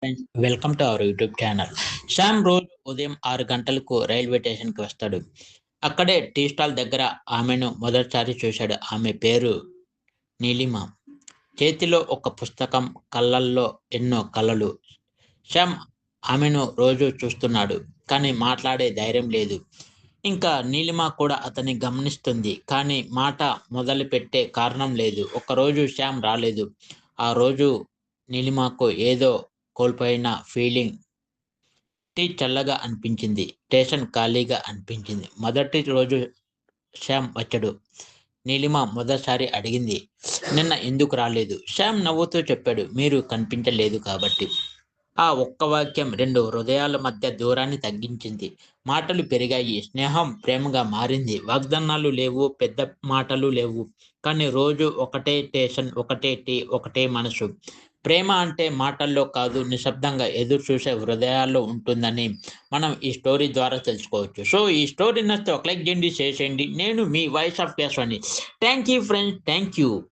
Friends, welcome to our YouTube channel. Shyam రోజు ఉదయం 6 గంటలకు రైల్వే స్టేషన్‌కి వస్తాడు. అక్కడే టీ స్టాల్ దగ్గర ఆమెను మొదటిసారి చూశాడు. ఆమె పేరు నీలిమ. చేతిలో ఒక పుస్తకం, కళ్ళల్లో ఎన్నో కలలు. శ్యామ్ ఆమెను రోజూ చూస్తున్నాడు. కానీ మాట్లాడే ధైర్యం లేదు. ఇంకా నీలిమ కూడా అతన్ని గమనిస్తుంది. కానీ మాట మొదలుపెట్టే కారణం లేదు. ఒకరోజు శ్యామ్ రాలేదు. ఆ రోజు నీలిమకు ఏదో కోల్పోయిన ఫీలింగ్. టీ చల్లగా అనిపించింది. స్టేషన్ ఖాళీగా అనిపించింది. మొదటి రోజు శ్యామ్ వచ్చాడు. నీలిమ మొదటిసారి అడిగింది, నిన్న ఎందుకు రాలేదు? శ్యామ్ నవ్వుతూ చెప్పాడు, మీరు కనిపించలేదు కాబట్టి. ఆ ఒక్క వాక్యం 2 హృదయాల మధ్య దూరాన్ని తగ్గించింది. మాటలు పెరిగాయి. స్నేహం ప్రేమగా మారింది. వాగ్దానాలు లేవు, పెద్ద మాటలు లేవు. కానీ రోజు ఒకటే స్టేషన్, ఒకటే టీ, ఒకటే మనసు. ప్రేమ అంటే మాటల్లో కాదు, నిశ్శబ్దంగా ఎదురు చూసే హృదయాల్లో ఉంటుందని మనం ఈ స్టోరీ ద్వారా తెలుసుకోవచ్చు. సో ఈ స్టోరీ నచ్చితే ఒక లైక్ చేయండి, షేర్ చేయండి. నేను మీ వాయిస్ ఆఫ్ కేశవాని. Thank you friends. Thank you.